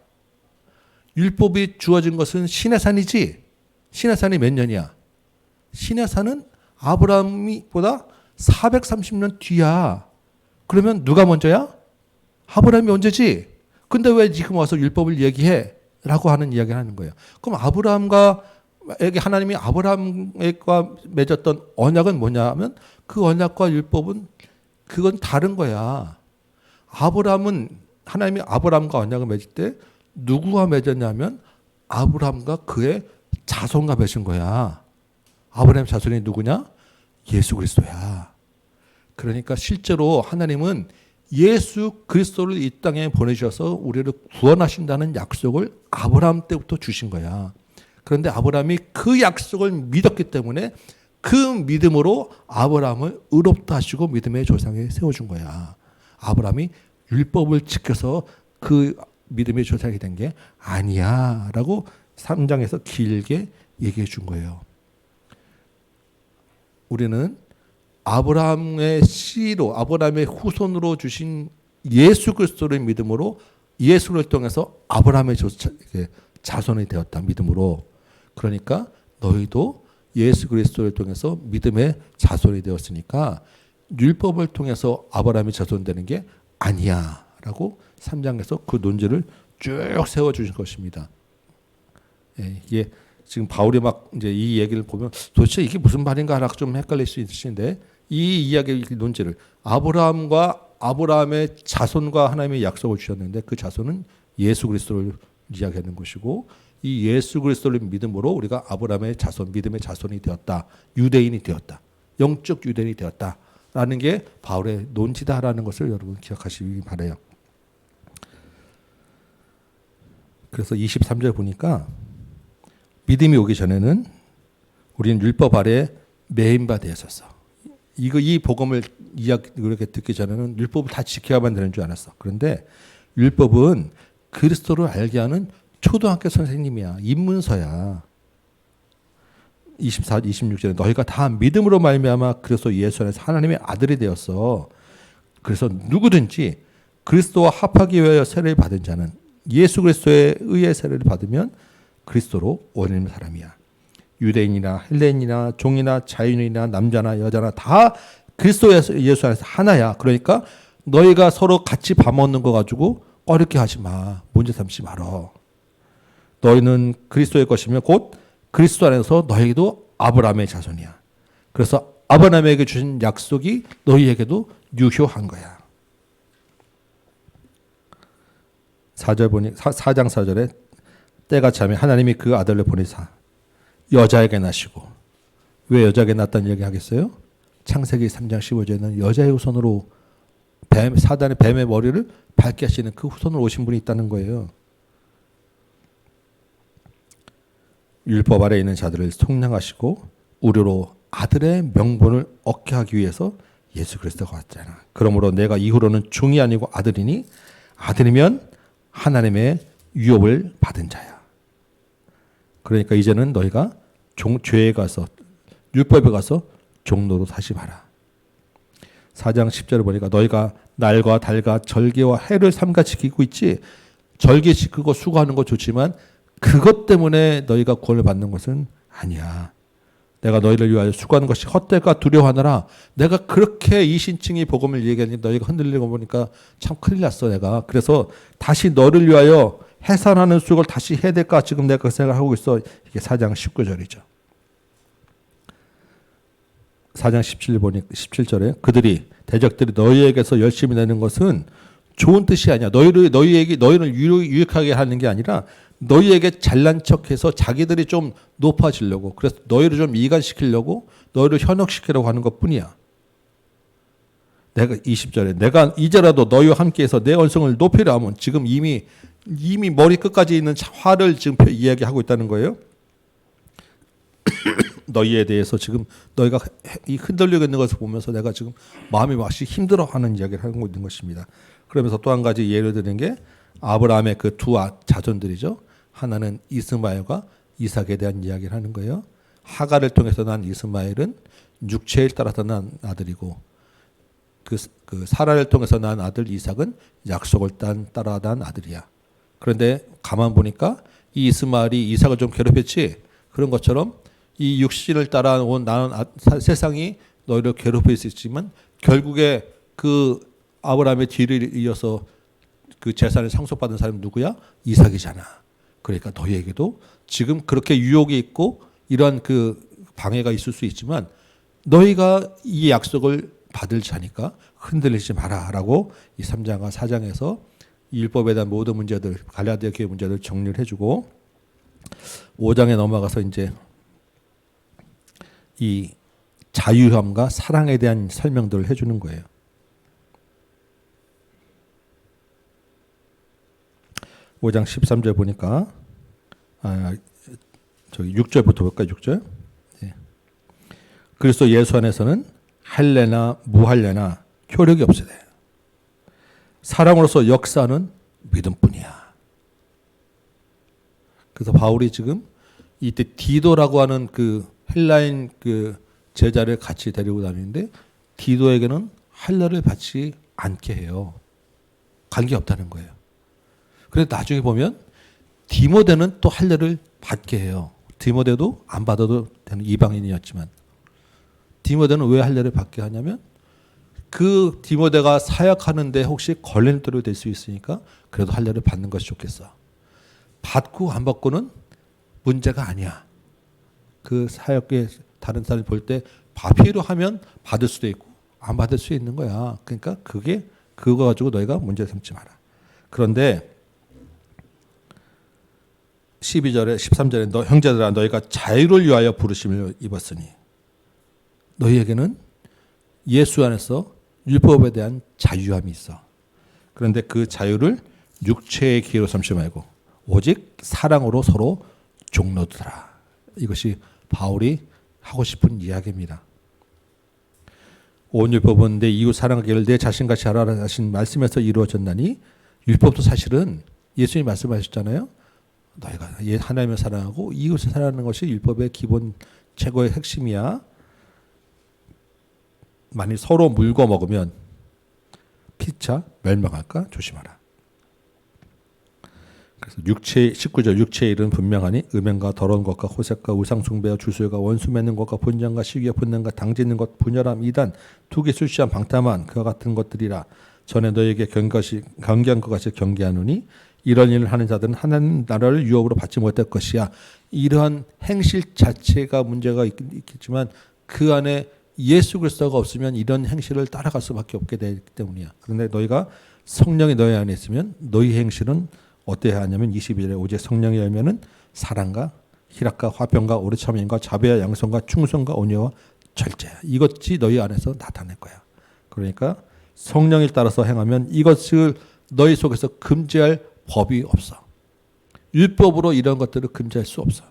율법이 주어진 것은 시내산이지. 시내산이 몇 년이야? 시내산은 아브라함보다 430년 뒤야. 그러면 누가 먼저야? 아브라함이 언제지? 근데 왜 지금 와서 율법을 얘기해? 라고 하는 이야기를 하는 거예요. 그럼 하나님이 아브라함과 맺었던 언약은 뭐냐면 그 언약과 율법은 그건 다른 거야. 하나님이 아브라함과 언약을 맺을 때 누구와 맺었냐면 아브라함과 그의 자손과 맺은 거야. 아브라함 자손이 누구냐? 예수 그리스도야. 그러니까 실제로 하나님은 예수 그리스도를 이 땅에 보내주셔서 우리를 구원하신다는 약속을 아브라함 때부터 주신 거야. 그런데 아브라함이 그 약속을 믿었기 때문에 그 믿음으로 아브라함을 의롭다 하시고 믿음의 조상에 세워준 거야. 아브라함이 율법을 지켜서 그 믿음의 조상이 된 게 아니야 라고 3장에서 길게 얘기해 준 거예요. 우리는 아브라함의 씨로 아브라함의 후손으로 주신 예수 그리스도를 믿음으로 예수를 통해서 아브라함의 자손이 되었다. 믿음으로. 그러니까 너희도 예수 그리스도를 통해서 믿음의 자손이 되었으니까 율법을 통해서 아브라함이 자손되는 게 아니야 라고 3장에서 그 논지를 쭉 세워주신 것입니다. 예, 이게 지금 바울이 막 이제 이 얘기를 보면 도대체 이게 무슨 말인가라고 좀 헷갈릴 수 있으신데 이 이야기 논지를 아브라함의 자손과 하나님의 약속을 주셨는데 그 자손은 예수 그리스도를 이야기하는 것이고 이 예수 그리스도를 믿음으로 우리가 아브라함의 자손, 믿음의 자손이 되었다. 유대인이 되었다. 영적 유대인이 되었다라는 게 바울의 논지다라는 것을 여러분 기억하시기 바라요. 그래서 23절 보니까 믿음이 오기 전에는 우리는 율법 아래 매인 바 되었었어. 이 복음을 이렇게 듣기 전에는 율법을 다 지켜야만 되는 줄 알았어. 그런데 율법은 그리스도를 알게 하는 초등학교 선생님이야. 입문서야. 26절에 너희가 다 믿음으로 말미암아 그리스도 예수 안에서 하나님의 아들이 되었어. 그래서 누구든지 그리스도와 합하기 위하여 세례를 받은 자는 예수 그리스도에 의해 세례를 받으면 그리스도로 원하는 사람이야. 유대인이나 헬레인이나 종이나 자유인이나 남자나 여자나 다 그리스도 예수 안에서 하나야. 그러니까 너희가 서로 같이 밥 먹는 거 가지고 어렵게 하지 마. 문제 삼지 말어. 너희는 그리스도의 것이며 곧 그리스도 안에서 너희도 아브라함의 자손이야. 그래서 아브라함에게 주신 약속이 너희에게도 유효한 거야. 4장 4절에 때가 차면 하나님이 그 아들을 보내사 여자에게 낳으시고 왜 여자에게 낳았다는 얘기 하겠어요? 창세기 3장 15절에는 여자의 후손으로 사단의 뱀의 머리를 밟게 하시는 그 후손으로 오신 분이 있다는 거예요. 율법 아래에 있는 자들을 속량하시고 우리로 아들의 명분을 얻게 하기 위해서 예수 그리스도가 왔잖아. 그러므로 내가 이후로는 종이 아니고 아들이니 아들이면 하나님의 유업을 받은 자야. 그러니까 이제는 너희가 죄에 가서 율법에 가서 종로로 다시 봐라. 4장 10절을 보니까 너희가 날과 달과 절개와 해를 삼가 지키고 있지. 절개 지키고 수고하는 거 좋지만 그것 때문에 너희가 구원을 받는 것은 아니야. 내가 너희를 위하여 수고하는 것이 헛되가 두려워하느라 내가 그렇게 이신칭이 복음을 얘기하니 너희가 흔들리고 보니까 참 큰일 났어 내가. 그래서 다시 너를 위하여 해산하는 수고를 다시 해야 될까 지금 내가 그 생각을 하고 있어. 이게 4장 19절이죠. 4장 17절에 그들이 대적들이 너희에게서 열심히 내는 것은 좋은 뜻이 아니야. 너희를 유익하게 하는 게 아니라 너희에게 잘난 척해서 자기들이 좀 높아지려고, 그래서 너희를 좀 이간시키려고, 너희를 현혹시키려고 하는 것뿐이야. 내가 20절에 내가 이제라도 너희와 함께해서 내 언성을 높이려 하면, 지금 이미 머리 끝까지 있는 화를 지금 이야기하고 있다는 거예요. 너희에 대해서 지금 너희가 흔들리고 있는 것을 보면서 내가 지금 마음이 맛이 힘들어하는 이야기를 하고 있는 것입니다. 그러면서 또 한 가지 예를 드는 게 아브라함의 그 두 자손들이죠. 하나는 이스마엘과 이삭에 대한 이야기를 하는 거예요. 하갈을 통해서 난 이스마엘은 육체를 따라서 난 아들이고 그 사라를 통해서 난 아들 이삭은 약속을 따라 난 아들이야. 그런데 가만 보니까 이 이스마엘이 이삭을 좀 괴롭혔지. 그런 것처럼 이 육신을 따라온 나는 세상이 너희를 괴롭힐 수 있지만 결국에 그 아브라함의 뒤를 이어서 그 재산을 상속받은 사람이 누구야? 이삭이잖아. 그러니까 너희에게도 지금 그렇게 유혹이 있고 이러한 그 방해가 있을 수 있지만 너희가 이 약속을 받을 자니까 흔들리지 마라라고 이 3장과 4장에서 이 율법에 대한 모든 문제들, 갈라디아 교회 문제들 정리를 해주고 5장에 넘어가서 이제 이 자유함과 사랑에 대한 설명들을 해주는 거예요. 5장 13절 보니까 저기 6절부터 볼까요? 6절. 예. 그리스도 예수 안에서는 할례나 무할례나 효력이 없으되 사랑으로서 역사하는 믿음뿐이야. 그래서 바울이 지금 이때 디도라고 하는 그 헬라인 그 제자를 같이 데리고 다니는데 디도에게는 할례를 받지 않게 해요. 관계 없다는 거예요. 그런데 나중에 보면 디모데는 또 할례를 받게 해요. 디모데도 안 받아도 되는 이방인이었지만 디모데는 왜 할례를 받게 하냐면 그 디모데가 사역하는데 혹시 걸림돌이 될 수 있으니까 그래도 할례를 받는 것이 좋겠어. 받고 안 받고는 문제가 아니야. 그 사역에 다른 사람이 볼 때 필요하면 받을 수도 있고 안 받을 수 있는 거야. 그러니까 그거 가지고 너희가 문제 삼지 마라. 그런데 12절에 13절에 너 형제들아 너희가 자유를 위하여 부르심을 입었으니 너희에게는 예수 안에서 율법에 대한 자유함이 있어. 그런데 그 자유를 육체의 기회로 삼지 말고 오직 사랑으로 서로 종로두라. 이것이 바울이 하고 싶은 이야기입니다. 온 율법은 내 이웃 사랑하기를 내 자신같이 하라 하신 말씀에서 이루어졌나니 율법도 사실은 예수님이 말씀하셨잖아요. 너희가 하나님을 사랑하고 이웃을 사랑하는 것이 율법의 기본 최고의 핵심이야. 만일 서로 물고 먹으면 피차 멸망할까 조심하라. 그래서 19절 육체의 일은 분명하니 음행과 더러운 것과 호색과 우상숭배와 주술과 원수 맺는 것과 분쟁과 시기와 분냄과 당짓는 것 분열함 이단 투기 술취함 방탕한 그와 같은 것들이라. 전에 너에게 경계한 것 같이 경계하노니 이런 일을 하는 자들은 하나님 나라를 유업으로 받지 못할 것이야. 이러한 행실 자체가 문제가 있겠지만 그 안에 예수 그리스도가 없으면 이런 행실을 따라갈 수밖에 없게 되기 때문이야. 그런데 너희가 성령이 너희 안에 있으면 너희 행실은 어때야 하냐면 22절에 오직 성령의 열매는 사랑과 희락과 화평과 오래 참음과 자비와 양선과 충성과 온유와 절제야. 이것이 너희 안에서 나타낼 거야. 그러니까 성령을 따라서 행하면 이것을 너희 속에서 금지할 법이 없어. 율법으로 이런 것들을 금지할 수 없어.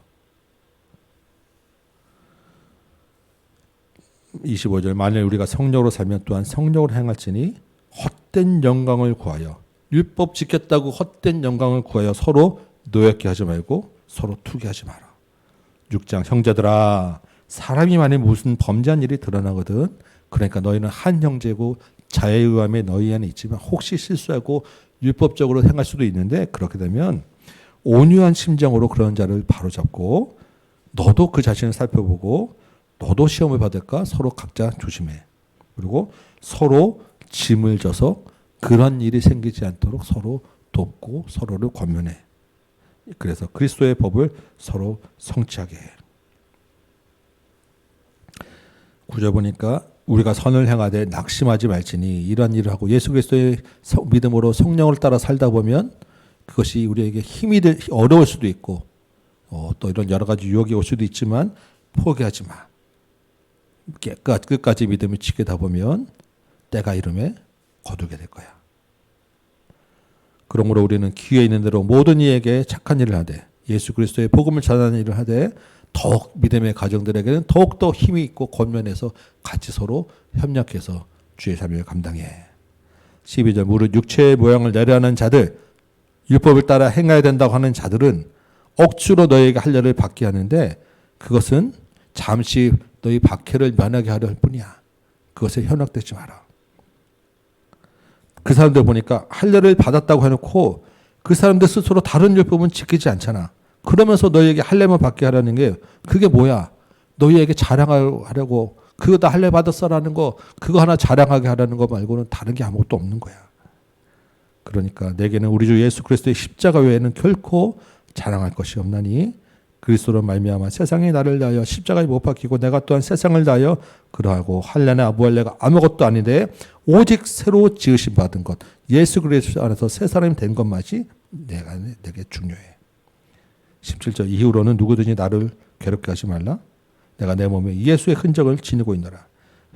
25절 만일 우리가 성령으로 살면 또한 성령으로 행할지니 헛된 영광을 구하여 율법 지켰다고 헛된 영광을 구하여 서로 노엽게 하지 말고 서로 투기하지 마라. 6장 형제들아 사람이 만일 무슨 범죄한 일이 드러나거든 그러니까 너희는 한 형제고 자의 의함에 너희 안에 있지만 혹시 실수하고 율법적으로 행할 수도 있는데 그렇게 되면 온유한 심정으로 그런 자를 바로잡고 너도 그 자신을 살펴보고 너도 시험을 받을까 서로 각자 조심해. 그리고 서로 짐을 져서 그런 일이 생기지 않도록 서로 돕고 서로를 권면해. 그래서 그리스도의 법을 서로 성취하게 해. 9절 보니까 우리가 선을 행하되 낙심하지 말지니 이러한 일을 하고 예수 그리스도의 믿음으로 성령을 따라 살다 보면 그것이 우리에게 힘이 어려울 수도 있고 또 이런 여러 가지 유혹이 올 수도 있지만 포기하지 마. 끝까지 믿음을 지키다 보면 때가 이름에 거두게 될 거야. 그러므로 우리는 기회 있는 대로 모든 이에게 착한 일을 하되 예수 그리스도의 복음을 전하는 일을 하되 더욱 믿음의 가정들에게는 더욱더 힘이 있고 권면해서 같이 서로 협력해서 주의 삶을 감당해. 12절 무릇 육체의 모양을 내려하는 자들 율법을 따라 행해야 된다고 하는 자들은 억지로 너희에게 할례를 받게 하는데 그것은 잠시 너희 박해를 면하게 하려 할 뿐이야. 그것에 현혹되지 마라. 그 사람들 보니까 할례를 받았다고 해놓고 그 사람들 스스로 다른 율법은 지키지 않잖아. 그러면서 너희에게 할례만 받게 하라는 게 그게 뭐야? 너희에게 자랑하려고 그거 다 할례 받았어라는 거 그거 하나 자랑하게 하라는 거 말고는 다른 게 아무것도 없는 거야. 그러니까 내게는 우리 주 예수 그리스도의 십자가 외에는 결코 자랑할 것이 없나니 그리스도로 말미암아 세상이 나를 다하여 십자가에 못 박히고 내가 또한 세상을 다하여 그러하고 할례나 무할례가 아무것도 아닌데 오직 새로 지으심 받은 것 예수 그리스도 안에서 새 사람이 된 것만이 내게 중요해. 17절 이후로는 누구든지 나를 괴롭게 하지 말라. 내가 내 몸에 예수의 흔적을 지니고 있노라.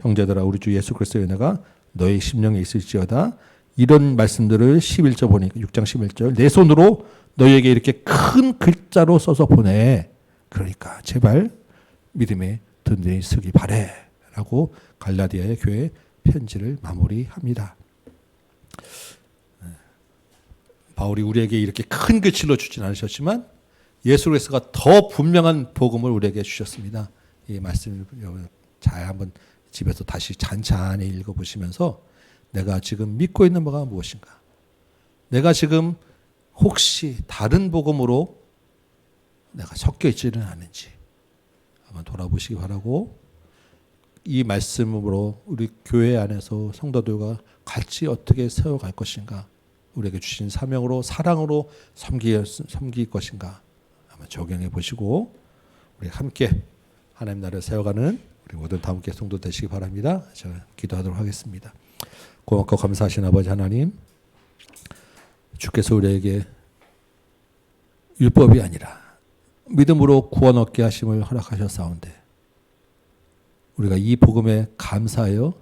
형제들아 우리 주 예수 그리스도의 은혜가 너희 심령에 있을지어다. 이런 말씀들을 11절 보니까 6장 11절 내 손으로 너희에게 이렇게 큰 글자로 써서 보내. 그러니까 제발 믿음에 든든히 서기 바래 라고 갈라디아의 교회 편지를 마무리합니다. 바울이 우리에게 이렇게 큰 글씨로 주진 않으셨지만 예수 그리스도가 더 분명한 복음을 우리에게 주셨습니다. 이 말씀을 잘 한번 집에서 다시 잔잔히 읽어보시면서 내가 지금 믿고 있는 바가 무엇인가? 내가 지금 혹시 다른 복음으로 내가 섞여 있지는 않은지 한번 돌아보시기 바라고 이 말씀으로 우리 교회 안에서 성도들과 같이 어떻게 세워갈 것인가? 우리에게 주신 사명으로 사랑으로 섬길 것인가? 한번 적용해 보시고 우리 함께 하나님 나라를 세워가는 우리 모든 다음께 성도 되시기 바랍니다. 제가 기도하도록 하겠습니다. 고맙고 감사하신 아버지 하나님, 주께서 우리에게 율법이 아니라 믿음으로 구원 얻게 하심을 허락하셨사온데 우리가 이 복음에 감사하여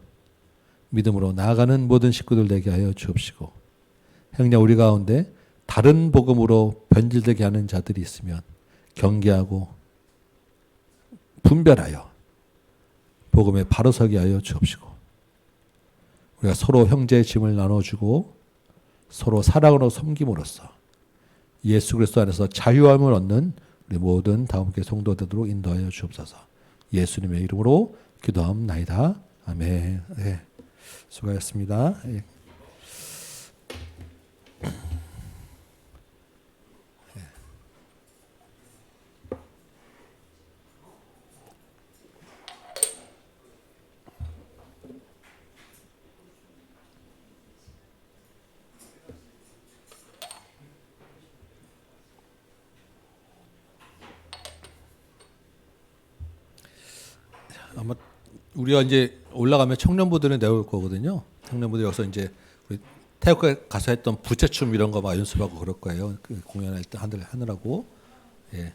믿음으로 나아가는 모든 식구들 되게 하여 주옵시고 행여 우리 가운데 다른 복음으로 변질되게 하는 자들이 있으면 경계하고 분별하여 복음에 바로 서게 하여 주옵시고 우리가 서로 형제의 짐을 나눠주고 서로 사랑으로 섬김으로써 예수 그리스도 안에서 자유함을 얻는 우리 모든 다음께 성도 되도록 인도하여 주옵소서. 예수님의 이름으로 기도하옵나이다. 아멘. 네, 수고하셨습니다. 네. 아마 우리가 이제 올라가면 청년부들은 내올 거거든요. 청년부들 여기서 이제 우리 태국에 가서 했던 부채춤 이런 거 막 연습하고 그럴 거예요. 그 공연할 때 하느라고. 예.